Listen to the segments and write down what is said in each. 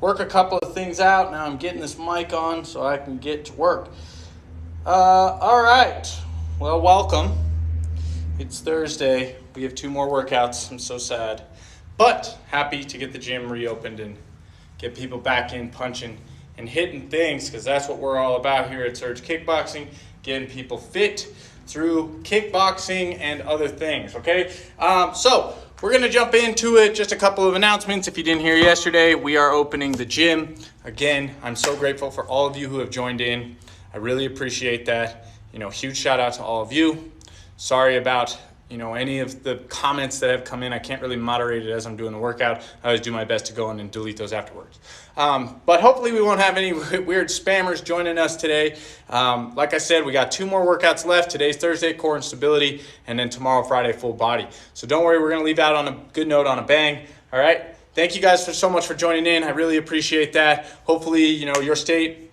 work a couple of things out. Now I'm getting this mic on so I can get to work. All right. Well, welcome. It's Thursday. We have 2 more workouts. I'm so sad. But happy to get the gym reopened and get people back in punching and hitting things, because that's what we're all about here at Surge Kickboxing, getting people fit through kickboxing and other things, okay? So we're going to jump into it. Just a couple of announcements. If you didn't hear yesterday, we are opening the gym. Again, I'm so grateful for all of you who have joined in. I really appreciate that. Huge shout out to all of you. Sorry about any of the comments that have come in. I can't really moderate it as I'm doing the workout. I always do my best to go in and delete those afterwards. But hopefully we won't have any weird spammers joining us today. Like I said, we got 2 more workouts left. Today's Thursday, core and stability, and then tomorrow, Friday, full body. So don't worry, we're gonna leave out on a good note, on a bang, all right? Thank you guys so much for joining in. I really appreciate that. Hopefully, your state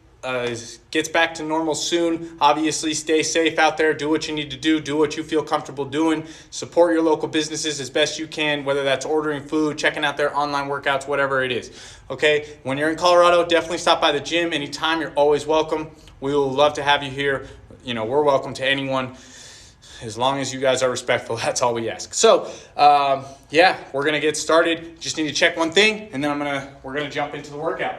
gets back to normal soon. Obviously, stay safe out there. Do what you need to do what you feel comfortable doing. Support your local businesses as best you can, whether that's ordering food, checking out their online workouts, whatever it is. Okay, when you're in Colorado, definitely stop by the gym anytime. You're always welcome. We will love to have you here. We're welcome to anyone, as long as you guys are respectful. That's all we ask. So yeah, we're gonna get started. Just need to check one thing, and then we're gonna jump into the workout.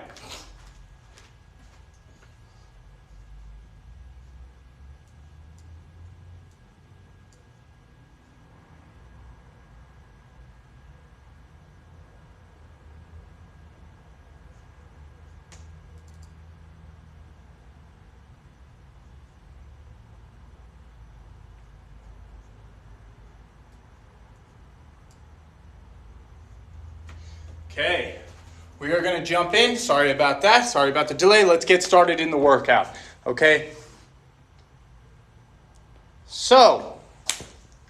Okay, we are going to jump in. Sorry about that. Sorry about the delay. Let's get started in the workout, okay? So,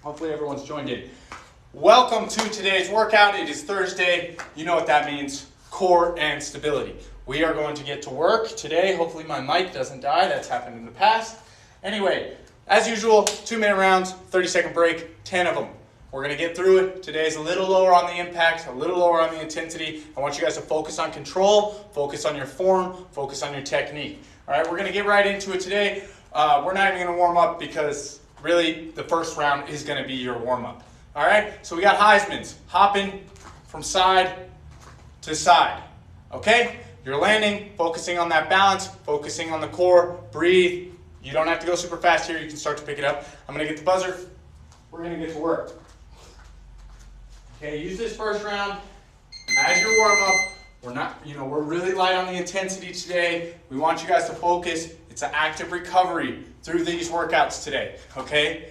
hopefully everyone's joined in. Welcome to today's workout. It is Thursday. You know what that means, core and stability. We are going to get to work today. Hopefully my mic doesn't die. That's happened in the past. Anyway, as usual, 2-minute rounds, 30-second break, 10 of them. We're going to get through it. Today's a little lower on the impact, a little lower on the intensity. I want you guys to focus on control, focus on your form, focus on your technique. All right, we're going to get right into it today. We're not even going to warm up, because really the first round is going to be your warm up. All right, so we got Heisman's, hopping from side to side. Okay, you're landing, focusing on that balance, focusing on the core, breathe. You don't have to go super fast here. You can start to pick it up. I'm going to get the buzzer. We're going to get to work. Okay, use this first round as your warm-up. We're really light on the intensity today. We want you guys to focus. It's an active recovery through these workouts today, okay?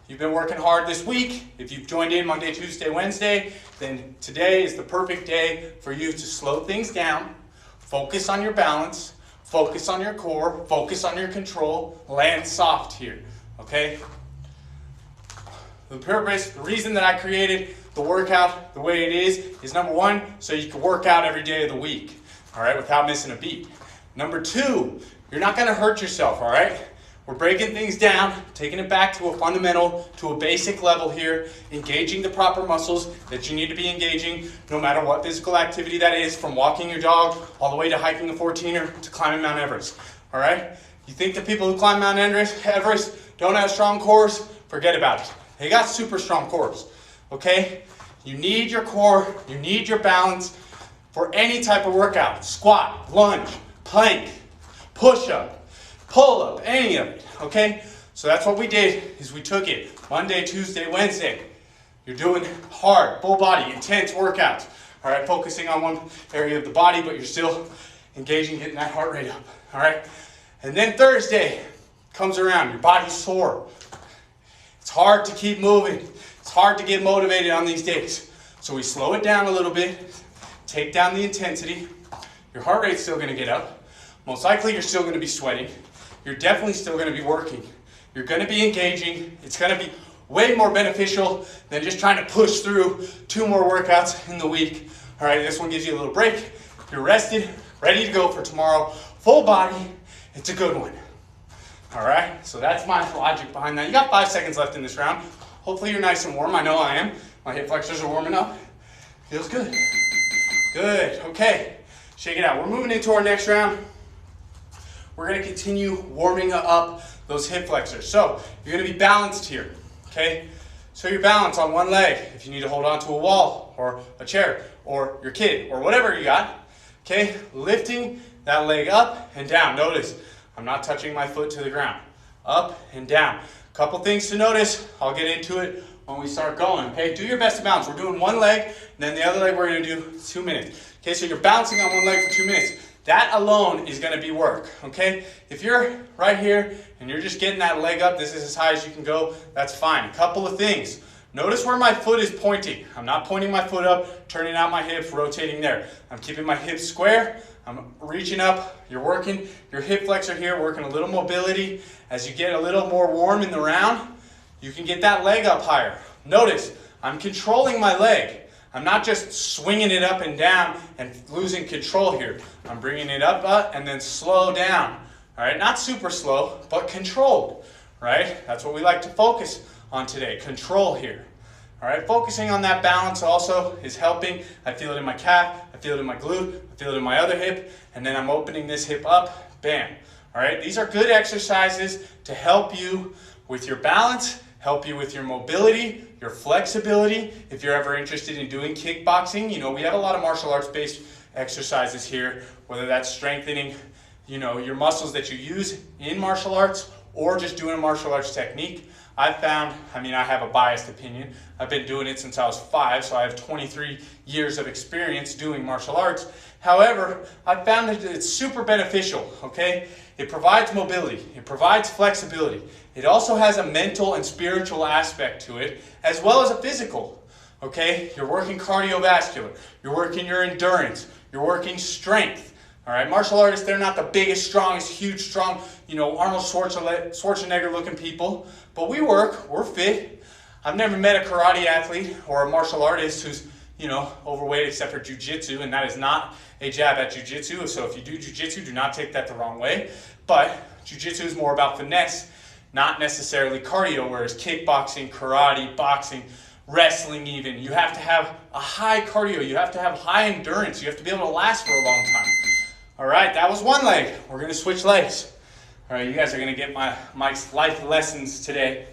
You've been working hard this week. If you've joined in Monday, Tuesday, Wednesday, then today is the perfect day for you to slow things down, focus on your balance, focus on your core, focus on your control, land soft here, okay? The reason that I created the workout the way it is number 1, so you can work out every day of the week, all right, without missing a beat. Number 2, you're not gonna hurt yourself, all right? We're breaking things down, taking it back to a fundamental, to a basic level here, engaging the proper muscles that you need to be engaging, no matter what physical activity that is, from walking your dog all the way to hiking a 14er to climbing Mount Everest, all right? You think the people who climb Mount Everest don't have strong cores? Forget about it. They got super strong cores, okay? You need your core, you need your balance for any type of workout. Squat, lunge, plank, push-up, pull-up, any of it, okay? So that's what we did, is we took it Monday, Tuesday, Wednesday. You're doing hard, full body, intense workouts, all right? Focusing on one area of the body, but you're still engaging, getting that heart rate up, all right? And then Thursday comes around, your body's sore. It's hard to keep moving. It's hard to get motivated on these days. So we slow it down a little bit, take down the intensity. Your heart rate's still gonna get up. Most likely you're still gonna be sweating. You're definitely still gonna be working. You're gonna be engaging. It's gonna be way more beneficial than just trying to push through 2 more workouts in the week. All right, this one gives you a little break. You're rested, ready to go for tomorrow. Full body, it's a good one. All right, so that's my logic behind that. You got 5 seconds left in this round. Hopefully you're nice and warm. I know I am. My hip flexors are warming up. Feels good. Good, okay. Shake it out. We're moving into our next round. We're going to continue warming up those hip flexors. So you're going to be balanced here, okay? So you're balanced on one leg. If you need to hold on to a wall or a chair or your kid or whatever you got, okay? Lifting that leg up and down. Notice, I'm not touching my foot to the ground. Up and down. Couple things to notice. I'll get into it when we start going, okay? Do your best to balance. We're doing one leg, and then the other leg we're going to do 2 minutes. Okay, so you're bouncing on one leg for 2 minutes. That alone is going to be work, okay? If you're right here and you're just getting that leg up, this is as high as you can go, that's fine. A couple of things. Notice where my foot is pointing. I'm not pointing my foot up, turning out my hips, rotating there. I'm keeping my hips square. I'm reaching up. You're working your hip flexor here, working a little mobility. As you get a little more warm in the round, you can get that leg up higher. Notice, I'm controlling my leg. I'm not just swinging it up and down and losing control here. I'm bringing it up and then slow down. All right, not super slow, but controlled, right? That's what we like to focus on today, control here. All right, focusing on that balance also is helping. I feel it in my calf, I feel it in my glute, I feel it in my other hip, and then I'm opening this hip up, bam. All right, these are good exercises to help you with your balance, help you with your mobility, your flexibility. If you're ever interested in doing kickboxing, you know, we have a lot of martial arts based exercises here, whether that's strengthening, you know, your muscles that you use in martial arts or just doing a martial arts technique. I've found, I mean, I have a biased opinion. I've been doing it since I was 5, so I have 23 years of experience doing martial arts. However, I've found that it's super beneficial, okay? It provides mobility, it provides flexibility. It also has a mental and spiritual aspect to it, as well as a physical, okay? You're working cardiovascular, you're working your endurance, you're working strength. All right, martial artists, they're not the biggest, strongest, huge, strong, you know, Arnold Schwarzenegger looking people, but we're fit. I've never met a karate athlete or a martial artist who's, you know, overweight except for jiu-jitsu, and that is not a jab at jiu-jitsu. So if you do jiu-jitsu, do not take that the wrong way. But jiu-jitsu is more about finesse, not necessarily cardio, whereas kickboxing, karate, boxing, wrestling even, you have to have a high cardio, you have to have high endurance, you have to be able to last for a long time. All right, that was one leg. We're gonna switch legs. All right, you guys are gonna get my life lessons today.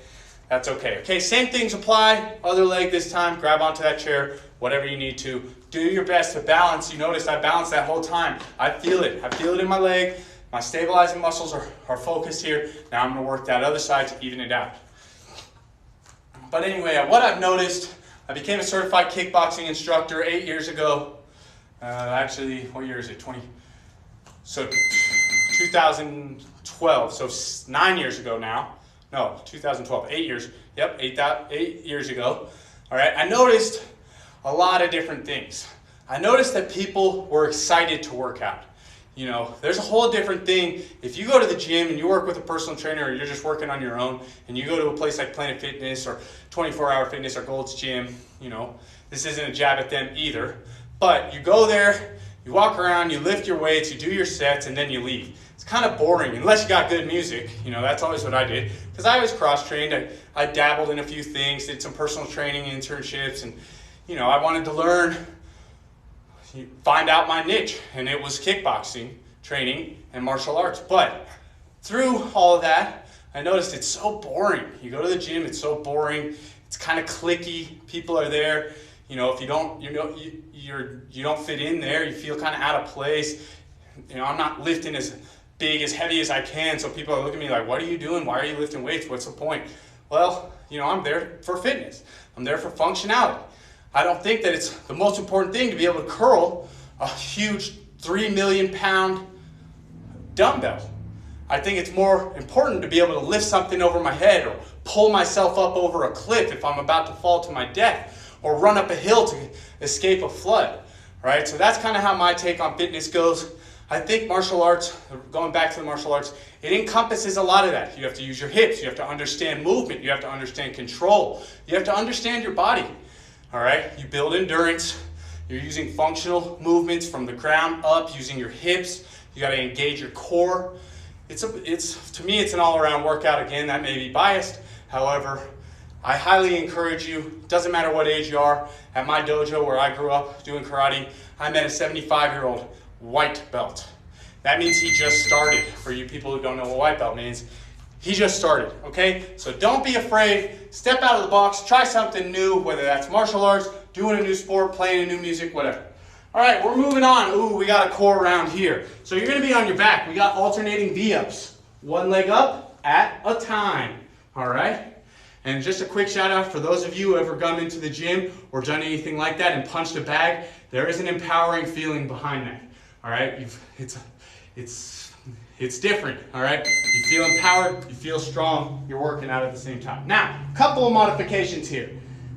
That's okay. Okay, same things apply. Other leg this time, grab onto that chair, whatever you need to. Do your best to balance. You notice I balanced that whole time. I feel it in my leg. My stabilizing muscles are focused here. Now I'm gonna work that other side to even it out. But anyway, what I've noticed, I became a certified kickboxing instructor 8 years ago. Actually, what year is it? 2012, so 9 years ago now. No, 2012, 8 years. Yep, 8 years ago. All right, I noticed a lot of different things. I noticed that people were excited to work out. You know, there's a whole different thing. If you go to the gym and you work with a personal trainer, or you're just working on your own, and you go to a place like Planet Fitness or 24-Hour Fitness or Gold's Gym, you know, this isn't a jab at them either. But you go there, you walk around, you lift your weights, you do your sets, and then you leave. It's kind of boring, unless you got good music. You know, that's always what I did. Because I was cross-trained. I dabbled in a few things, did some personal training internships, and, you know, I wanted to learn, find out my niche, and it was kickboxing, training, and martial arts. But through all of that, I noticed it's so boring. You go to the gym, it's so boring. It's kind of cliquey. People are there. You know, if you don't, you don't fit in there. You feel kind of out of place. You know, I'm not lifting as big, as heavy as I can. So people are looking at me like, "What are you doing? Why are you lifting weights? What's the point?" Well, you know, I'm there for fitness. I'm there for functionality. I don't think that it's the most important thing to be able to curl a huge 3 million pound dumbbell. I think it's more important to be able to lift something over my head or pull myself up over a cliff if I'm about to fall to my death, or run up a hill to escape a flood, right? So that's kind of how my take on fitness goes. I think martial arts, going back to the martial arts, it encompasses a lot of that. You have to use your hips, you have to understand movement, you have to understand control, you have to understand your body. All right, you build endurance. You're using functional movements from the ground up, using your hips. You got to engage your core. To me, it's an all-around workout. Again, that may be biased. However, I highly encourage you. Doesn't matter what age you are. At my dojo, where I grew up doing karate, I met a 75-year-old white belt. That means he just started. For you people who don't know what white belt means, he just started, okay? So don't be afraid. Step out of the box. Try something new, whether that's martial arts, doing a new sport, playing a new music, whatever. All right, we're moving on. Ooh, we got a core round here. So you're going to be on your back. We got alternating V-ups. One leg up at a time, all right? And just a quick shout out for those of you who ever gone into the gym or done anything like that and punched a bag, there is an empowering feeling behind that, all right? It's different, all right? You feel empowered, you feel strong, you're working out at the same time. Now, a couple of modifications here.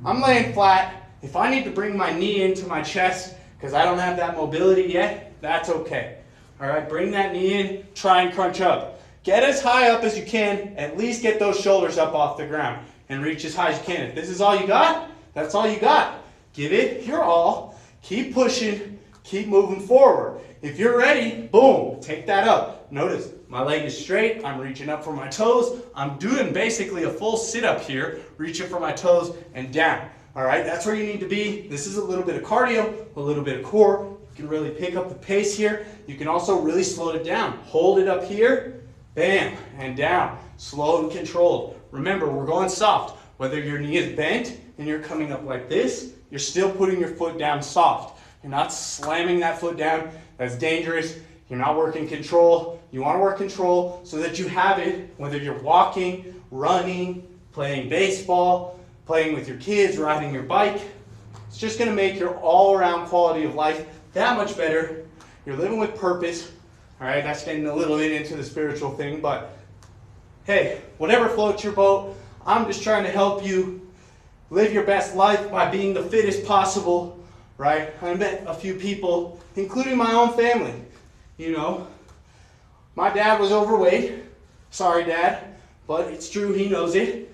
I'm laying flat. If I need to bring my knee into my chest because I don't have that mobility yet, that's okay. All right, bring that knee in, try and crunch up. Get as high up as you can, at least get those shoulders up off the ground and reach as high as you can. If this is all you got, that's all you got. Give it your all, keep pushing, keep moving forward. If you're ready, boom, take that up. Notice my leg is straight, I'm reaching up for my toes. I'm doing basically a full sit-up here, reaching for my toes and down. All right, that's where you need to be. This is a little bit of cardio, a little bit of core. You can really pick up the pace here. You can also really slow it down. Hold it up here, bam, and down. Slow and controlled. Remember, we're going soft. Whether your knee is bent and you're coming up like this, you're still putting your foot down soft. You're not slamming that foot down. That's dangerous. You're not working control. You want to work control so that you have it, whether you're walking, running, playing baseball, playing with your kids, riding your bike. It's just going to make your all-around quality of life that much better. You're living with purpose. All right, that's getting a little bit into the spiritual thing, but hey, whatever floats your boat, I'm just trying to help you live your best life by being the fittest possible, right? I met a few people, including my own family. You know, my dad was overweight. Sorry, Dad, but it's true, he knows it.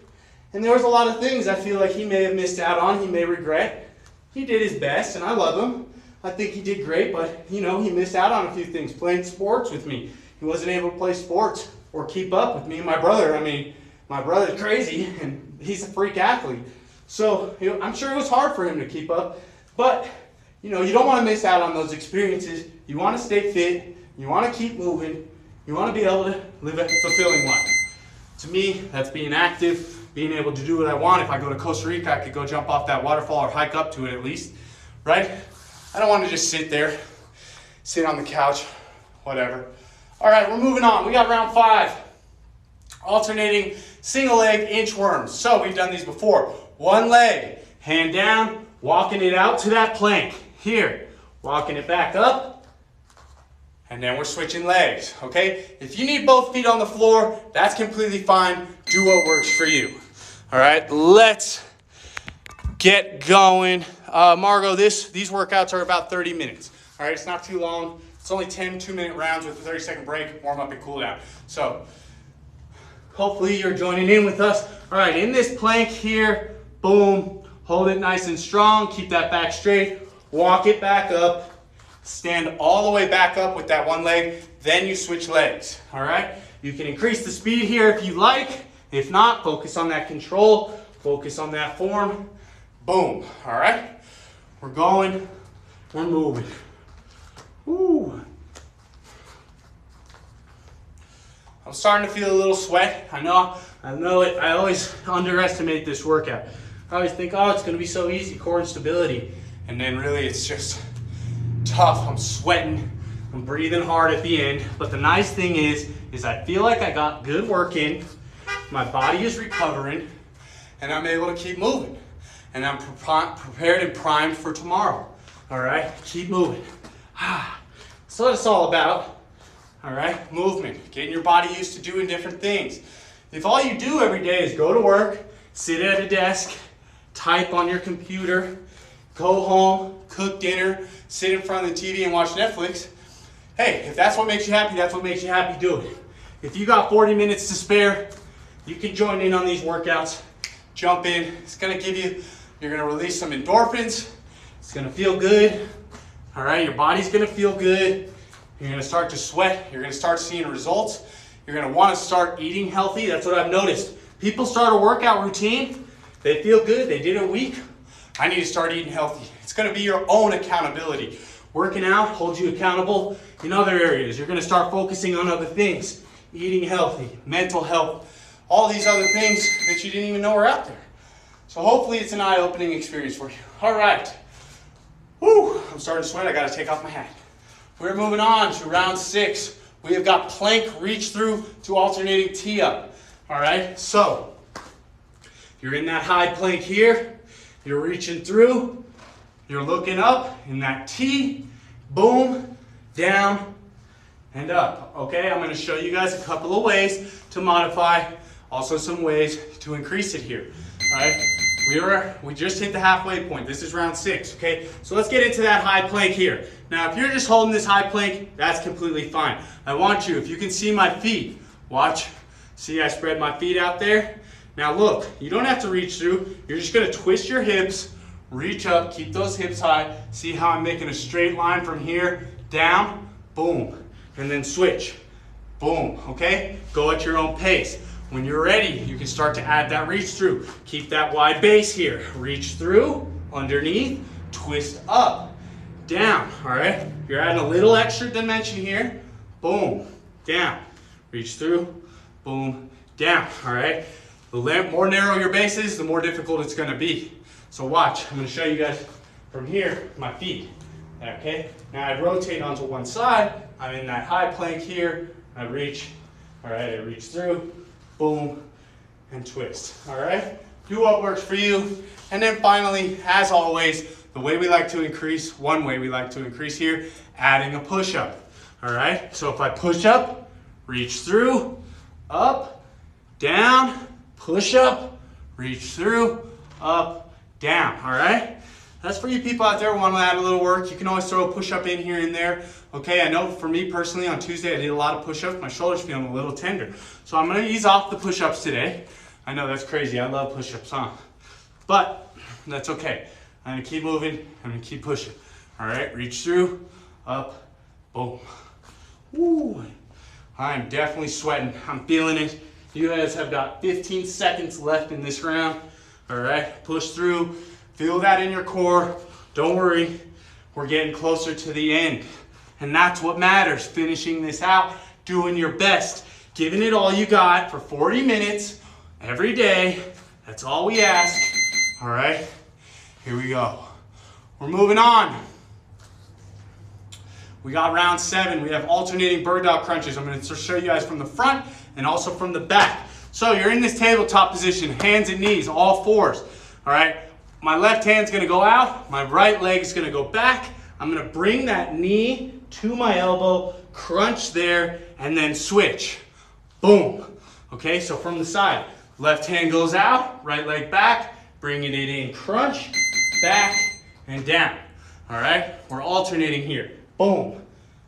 And there was a lot of things I feel like he may have missed out on, he may regret. He did his best, and I love him. I think he did great, but, you know, he missed out on a few things. Playing sports with me. He wasn't able to play sports or keep up with me and my brother. I mean, my brother's crazy, and he's a freak athlete. So, you know, I'm sure it was hard for him to keep up. But, you know, you don't want to miss out on those experiences. You want to stay fit. You want to keep moving. You want to be able to live a fulfilling life. To me, that's being active, being able to do what I want. If I go to Costa Rica, I could go jump off that waterfall or hike up to it at least, right? I don't want to just sit there, sit on the couch, whatever. All right, we're moving on. We got round 5. Alternating single leg inchworms. So we've done these before. One leg, hand down, walking it out to that plank. Here, walking it back up. And then we're switching legs, okay? If you need both feet on the floor, that's completely fine. Do what works for you. All right, let's get going. Margot, these workouts are about 30 minutes. All right, it's not too long. It's only 10 2-minute rounds with a 30-second break, warm up and cool down. So hopefully you're joining in with us. All right, in this plank here, boom, hold it nice and strong. Keep that back straight. Walk it back up. Stand all the way back up with that one leg. Then you switch legs, all right? You can increase the speed here if you like. If not, focus on that control. Focus on that form. Boom, all right? We're going, we're moving. Woo. I'm starting to feel a little sweat. I know it. I always underestimate this workout. I always think, oh, it's going to be so easy, core and stability. And then really it's just tough. I'm sweating. I'm breathing hard at the end. But the nice thing is I feel like I got good work in. My body is recovering. And I'm able to keep moving. And I'm prepared and primed for tomorrow. All right? Keep moving. That's what it's all about. All right? Movement. Getting your body used to doing different things. If all you do every day is go to work, sit at a desk, type on your computer, go home, cook dinner, sit in front of the TV and watch Netflix, hey, if that's what makes you happy, that's what makes you happy, do it. If you got 40 minutes to spare, you can join in on these workouts. Jump in. It's going to give you, you're going to release some endorphins. It's going to feel good. All right, your body's going to feel good. You're going to start to sweat. You're going to start seeing results. You're going to want to start eating healthy. That's what I've noticed. People start a workout routine. They feel good. They did it a week. I need to start eating healthy. It's going to be your own accountability. Working out holds you accountable in other areas. You're going to start focusing on other things. Eating healthy, mental health, all these other things that you didn't even know were out there. So hopefully it's an eye-opening experience for you. All right. Woo, I'm starting to sweat. I got to take off my hat. We're moving on to round 6. We have got plank reach through to alternating tee up. All right. So you're in that high plank here. You're reaching through. You're looking up in that tee. Boom, down, and up. Okay. I'm going to show you guys a couple of ways to modify. Also some ways to increase it here. All right. We just hit the halfway point. This is round 6, okay? So let's get into that high plank here. Now, if you're just holding this high plank, that's completely fine. I want you, if you can see my feet, watch. See, I spread my feet out there. Now look, you don't have to reach through. You're just gonna twist your hips, reach up, keep those hips high. See how I'm making a straight line from here, down, boom, and then switch, boom, okay? Go at your own pace. When you're ready, you can start to add that reach through. Keep that wide base here. Reach through, underneath, twist up, down, all right? You're adding a little extra dimension here. Boom, down. Reach through, boom, down, all right? The more narrow your base is, the more difficult it's gonna be. So watch, I'm gonna show you guys from here, my feet, okay? Now I rotate onto one side. I'm in that high plank here. I reach, all right, I reach through, boom, and twist, all right? Do what works for you. And then finally, as always, the way we like to increase, one way we like to increase here, adding a push-up, all right? So if I push up, reach through, up, down, push up, reach through, up, down, all right? That's for you people out there who want to add a little work. You can always throw a push-up in here and there. Okay, I know for me personally on Tuesday I did a lot of push-ups. My shoulders feeling a little tender. So I'm going to ease off the push-ups today. I know that's crazy. I love push-ups, huh? But that's okay. I'm going to keep moving. I'm going to keep pushing. All right, reach through, up, boom. Woo. I'm definitely sweating. I'm feeling it. You guys have got 15 seconds left in this round. All right, push through. Feel that in your core. Don't worry, we're getting closer to the end. And that's what matters, finishing this out, doing your best, giving it all you got for 40 minutes every day. That's all we ask. All right, here we go. We're moving on. We got round 7. We have alternating bird dog crunches. I'm going to show you guys from the front and also from the back. So you're in this tabletop position, hands and knees, all fours. All right. My left hand's gonna go out, my right leg is gonna go back. I'm gonna bring that knee to my elbow, crunch there, and then switch. Boom. Okay, so from the side, left hand goes out, right leg back, bringing it in, crunch, back, and down. All right, we're alternating here. Boom.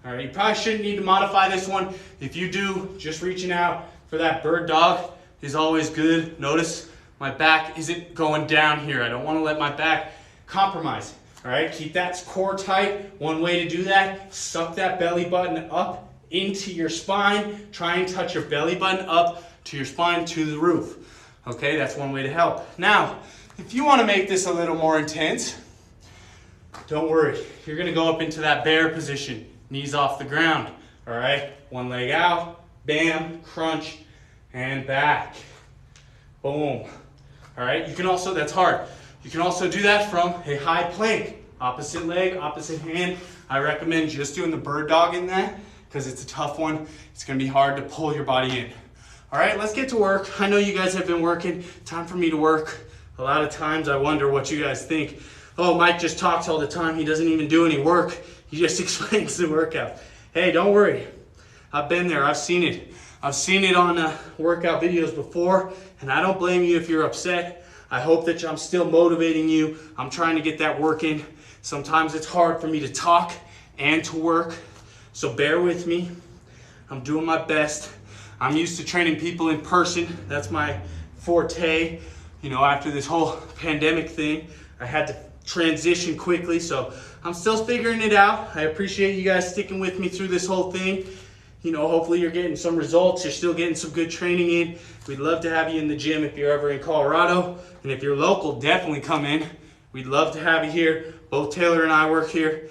All right, you probably shouldn't need to modify this one. If you do, just reaching out for that bird dog is always good. Notice my back isn't going down here. I don't want to let my back compromise. All right, keep that core tight. One way to do that, suck that belly button up into your spine. Try and touch your belly button up to your spine, to the roof. Okay, that's one way to help. Now, if you want to make this a little more intense, don't worry. You're going to go up into that bear position, knees off the ground. All right, one leg out, bam, crunch, and back. Boom. All right, you can also, that's hard. You can also do that from a high plank. Opposite leg, opposite hand. I recommend just doing the bird dog in that because it's a tough one. It's gonna be hard to pull your body in. All right, let's get to work. I know you guys have been working. Time for me to work. A lot of times I wonder what you guys think. Oh, Mike just talks all the time. He doesn't even do any work. He just explains the workout. Hey, don't worry. I've been there, I've seen it. I've seen it on workout videos before, and I don't blame you if you're upset. I hope that I'm still motivating you. I'm trying to get that work in. Sometimes it's hard for me to talk and to work, so bear with me. I'm doing my best. I'm used to training people in person. That's my forte. You know, after this whole pandemic thing, I had to transition quickly, so I'm still figuring it out. I appreciate you guys sticking with me through this whole thing. You know, hopefully you're getting some results. You're still getting some good training in. We'd love to have you in the gym if you're ever in Colorado. And if you're local, definitely come in. We'd love to have you here. Both Taylor and I work here.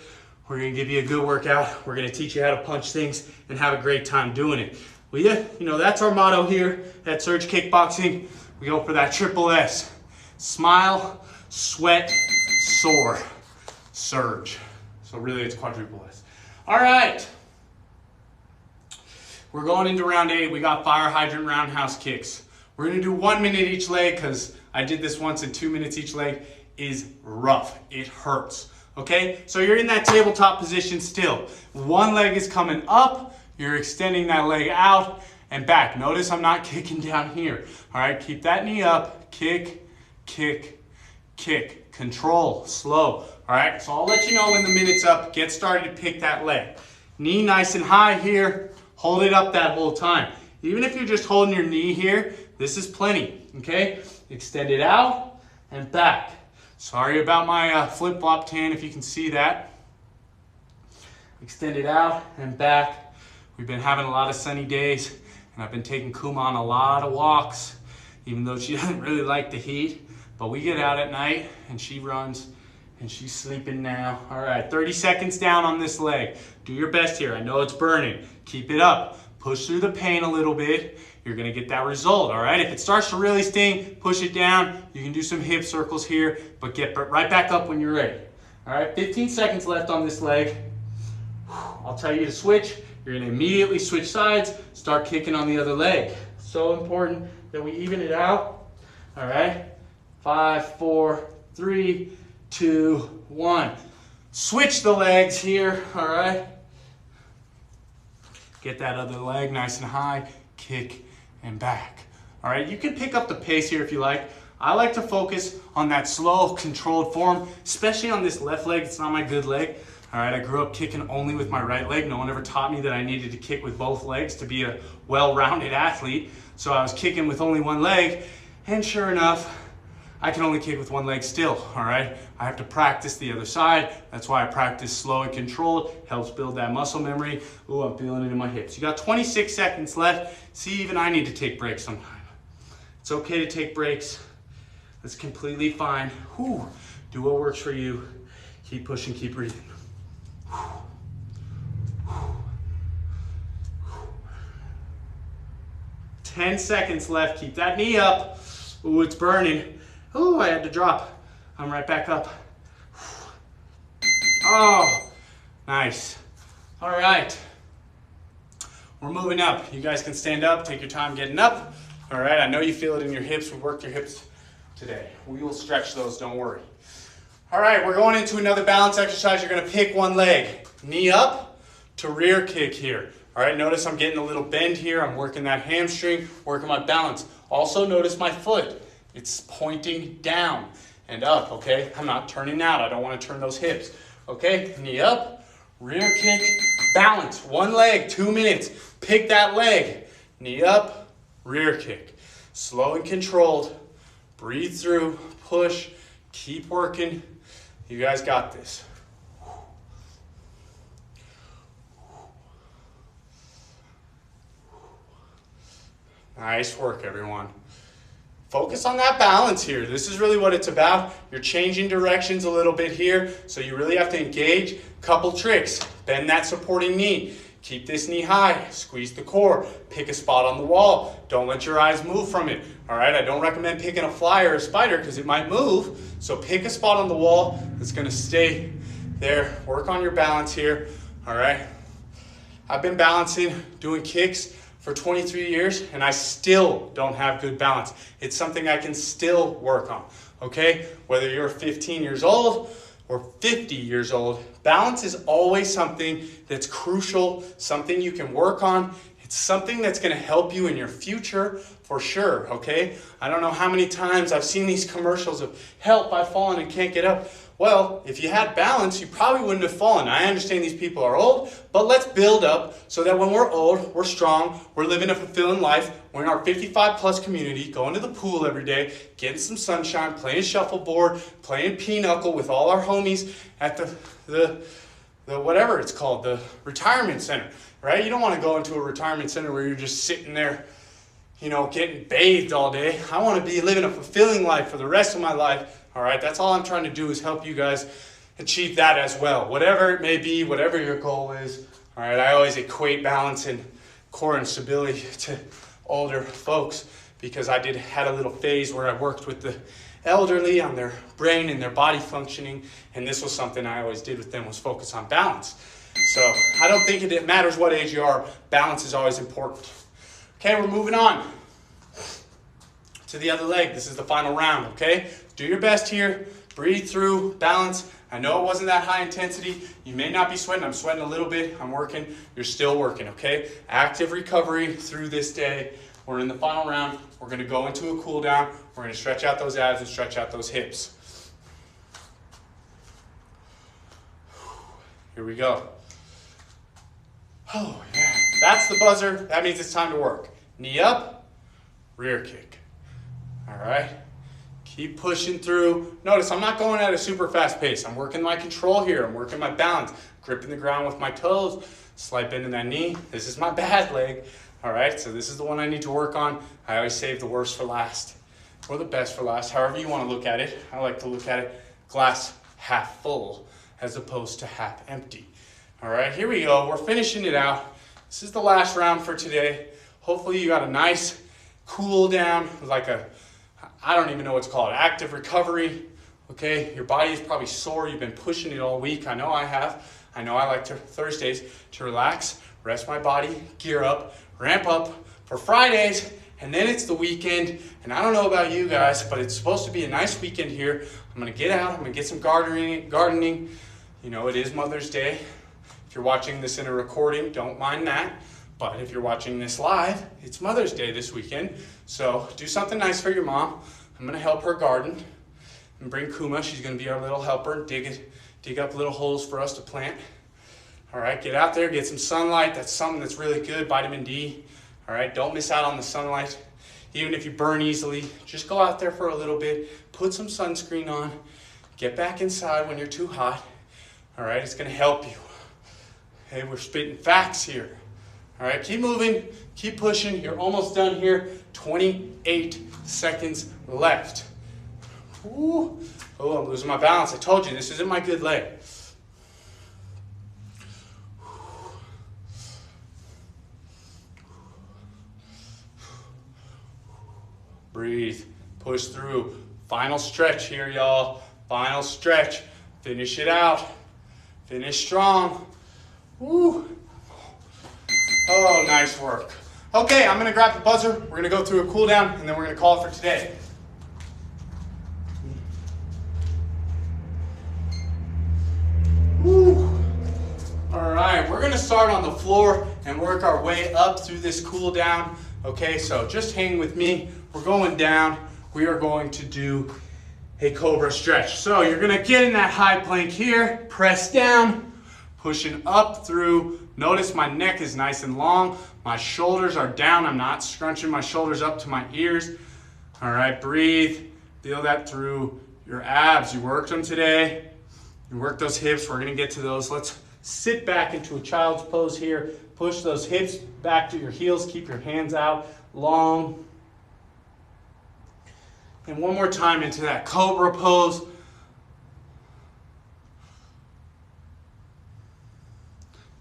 We're gonna give you a good workout. We're gonna teach you how to punch things and have a great time doing it. Well, yeah, you know, that's our motto here at Surge Kickboxing. We go for that triple S. Smile, sweat, soar, surge. So really it's quadruple S. All right. We're going into round 8. We got fire hydrant roundhouse kicks. We're gonna do 1 minute each leg because I did this once and 2 minutes each leg is rough. It hurts. Okay, so you're in that tabletop position still. One leg is coming up, you're extending that leg out and back. Notice I'm not kicking down here. All right, keep that knee up, kick, kick, kick. Control, slow. All right, so I'll let you know when the minute's up. Get started to pick that leg. Knee nice and high here. Hold it up that whole time. Even if you're just holding your knee here, this is plenty, okay? Extend it out and back. Sorry about my flip-flop tan, if you can see that. Extend it out and back. We've been having a lot of sunny days, and I've been taking Kuma on a lot of walks, even though she doesn't really like the heat. But we get out at night, and she runs, and she's sleeping now. All right, 30 seconds down on this leg. Do your best here. I know it's burning. Keep it up. Push through the pain a little bit. You're gonna get that result, all right? If it starts to really sting, push it down. You can do some hip circles here, but get right back up when you're ready. All right, 15 seconds left on this leg. I'll tell you to switch. You're gonna immediately switch sides, start kicking on the other leg. So important that we even it out. All right, 5, 4, 3, 2, 1. Switch the legs here, all right? Get that other leg nice and high, kick and back. All right, you can pick up the pace here if you like. I like to focus on that slow, controlled form, especially on this left leg. It's not my good leg. All right, I grew up kicking only with my right leg. No one ever taught me that I needed to kick with both legs to be a well-rounded athlete. So I was kicking with only one leg, and sure enough, I can only kick with one leg still, all right? I have to practice the other side. That's why I practice slow and controlled. Helps build that muscle memory. Ooh, I'm feeling it in my hips. You got 26 seconds left. See, even I need to take breaks sometime. It's okay to take breaks. That's completely fine. Whew. Do what works for you. Keep pushing, keep breathing. 10 seconds left. Keep that knee up. Ooh, it's burning. Ooh, I had to drop. I'm right back up. Oh, nice. All right. We're moving up. You guys can stand up. Take your time getting up. All right, I know you feel it in your hips. We worked your hips today. We will stretch those, don't worry. All right, we're going into another balance exercise. You're gonna pick one leg. Knee up to rear kick here. All right, notice I'm getting a little bend here. I'm working that hamstring, working my balance. Also notice my foot. It's pointing down and up, okay? I'm not turning out. I don't want to turn those hips, okay? Knee up, rear kick, balance. One leg, 2 minutes. Pick that leg. Knee up, rear kick. Slow and controlled. Breathe through, push, keep working. You guys got this. Nice work, everyone. Focus on that balance here. This is really what it's about. You're changing directions a little bit here, so you really have to engage. Couple tricks. Bend that supporting knee. Keep this knee high. Squeeze the core. Pick a spot on the wall. Don't let your eyes move from it. All right, I don't recommend picking a fly or a spider because it might move. So pick a spot on the wall that's going to stay there. Work on your balance here. All right. I've been balancing, doing kicks for 23 years, and I still don't have good balance. It's something I can still work on, okay? Whether you're 15 years old or 50 years old, balance is always something that's crucial, something you can work on. It's something that's gonna help you in your future for sure, okay? I don't know how many times I've seen these commercials of help, I've fallen and can't get up. Well, if you had balance, you probably wouldn't have fallen. I understand these people are old, but let's build up so that when we're old, we're strong, we're living a fulfilling life, we're in our 55 plus community, going to the pool every day, getting some sunshine, playing shuffleboard, playing pinochle with all our homies at the whatever it's called, the retirement center, right? You don't want to go into a retirement center where you're just sitting there, you know, getting bathed all day. I want to be living a fulfilling life for the rest of my life. All right, that's all I'm trying to do is help you guys achieve that as well. Whatever it may be, whatever your goal is. All right, I always equate balance and core and stability to older folks because I had a little phase where I worked with the elderly on their brain and their body functioning, and this was something I always did with them, was focus on balance. So I don't think it matters what age you are, balance is always important. Okay, we're moving on to the other leg. This is the final round, okay? Do your best here, breathe through, balance. I know it wasn't that high intensity. You may not be sweating. I'm sweating a little bit. I'm working. You're still working, okay? Active recovery through this day. We're in the final round. We're going to go into a cool down. We're going to stretch out those abs and stretch out those hips. Here we go. Oh, yeah. That's the buzzer. That means it's time to work. Knee up, rear kick. All right. Keep pushing through. Notice I'm not going at a super fast pace. I'm working my control here. I'm working my balance. Gripping the ground with my toes. Slight bend in that knee. This is my bad leg. All right, so this is the one I need to work on. I always save the worst for last. Or the best for last, however you want to look at it. I like to look at it glass half full as opposed to half empty. All right, here we go. We're finishing it out. This is the last round for today. Hopefully you got a nice cool down, like I don't even know what's called, active recovery. Okay, your body is probably sore. You've been pushing it all week. I know I have. I know I like to Thursdays to relax, rest my body, gear up, ramp up for Fridays, and then it's the weekend. And I don't know about you guys, but it's supposed to be a nice weekend here. I'm gonna get out, I'm gonna get some gardening. You know, it is Mother's Day. If you're watching this in a recording, don't mind that. But if you're watching this live, it's Mother's Day this weekend. So do something nice for your mom. I'm gonna help her garden and bring Kuma. She's gonna be our little helper, dig up little holes for us to plant. All right, get out there, get some sunlight. That's something that's really good, vitamin D. All right, don't miss out on the sunlight. Even if you burn easily, just go out there for a little bit, put some sunscreen on, get back inside when you're too hot. All right, it's gonna help you. Hey, we're spitting facts here. All right, keep moving, keep pushing. You're almost done here. 28 seconds left. Ooh. Oh, I'm losing my balance. I told you, this isn't my good leg. Breathe, push through. Final stretch here, y'all. Final stretch. Finish it out. Finish strong. Woo. Oh, nice work. Okay, I'm gonna grab the buzzer. We're gonna go through a cool down and then we're gonna call it for today. Woo. All right, we're gonna start on the floor and work our way up through this cool down. Okay, so just hang with me. We're going down. We are going to do a cobra stretch. So you're gonna get in that high plank here, press down, pushing up through. Notice my neck is nice and long. My shoulders are down. I'm not scrunching my shoulders up to my ears. All right, breathe. Feel that through your abs. You worked them today. You work those hips. We're gonna get to those. Let's sit back into a child's pose here. Push those hips back to your heels. Keep your hands out long. And one more time into that cobra pose.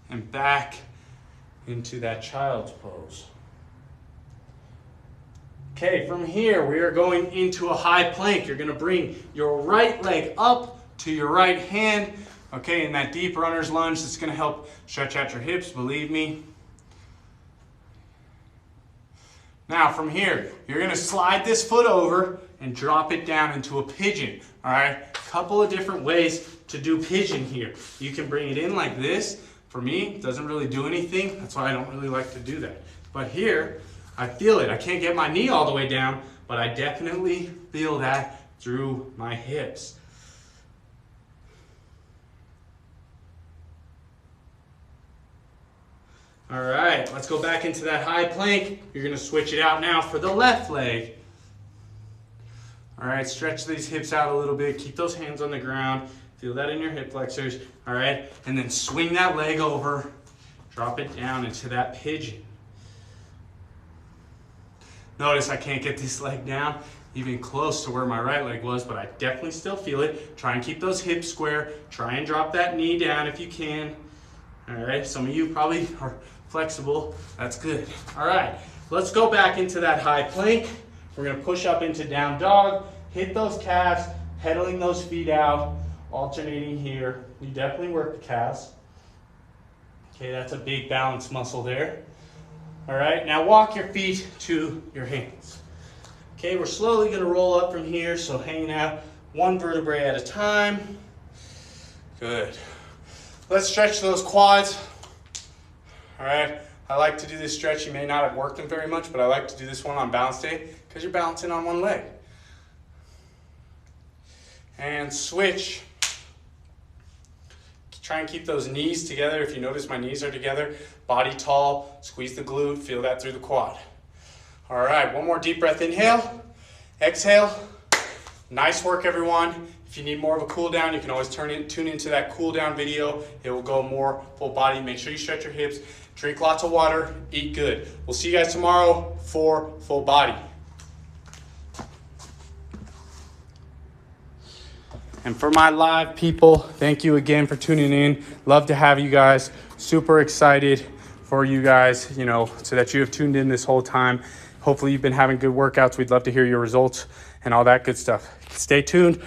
And back into that child's pose. Okay, from here we are going into a high plank. You're gonna bring your right leg up to your right hand. Okay, in that deep runner's lunge, that's gonna help stretch out your hips, believe me. Now from here, you're gonna slide this foot over and drop it down into a pigeon. All right, couple of different ways to do pigeon here. You can bring it in like this. For me, it doesn't really do anything. That's why I don't really like to do that. But here, I feel it. I can't get my knee all the way down, but I definitely feel that through my hips. All right, let's go back into that high plank. You're gonna switch it out now for the left leg. All right, stretch these hips out a little bit. Keep those hands on the ground. Feel that in your hip flexors. All right, and then swing that leg over. Drop it down into that pigeon. Notice I can't get this leg down even close to where my right leg was, but I definitely still feel it. Try and keep those hips square. Try and drop that knee down if you can. All right, some of you probably are flexible. That's good. All right, let's go back into that high plank. We're gonna push up into down dog, hit those calves, pedaling those feet out, alternating here. You definitely work the calves. Okay, that's a big balance muscle there. All right, now walk your feet to your hands. Okay, we're slowly gonna roll up from here, so hanging out one vertebrae at a time. Good. Let's stretch those quads. All right, I like to do this stretch. You may not have worked them very much, but I like to do this one on balance day because you're balancing on one leg. And switch. Try and keep those knees together. If you notice my knees are together, body tall, squeeze the glute, feel that through the quad. All right, one more deep breath, inhale, exhale. Nice work, everyone. If you need more of a cool down, you can always tune into that cool down video. It will go more full body. Make sure you stretch your hips, drink lots of water, eat good. We'll see you guys tomorrow for full body. And for my live people, thank you again for tuning in. Love to have you guys. Super excited for you guys, so that you have tuned in this whole time. Hopefully you've been having good workouts. We'd love to hear your results and all that good stuff. Stay tuned.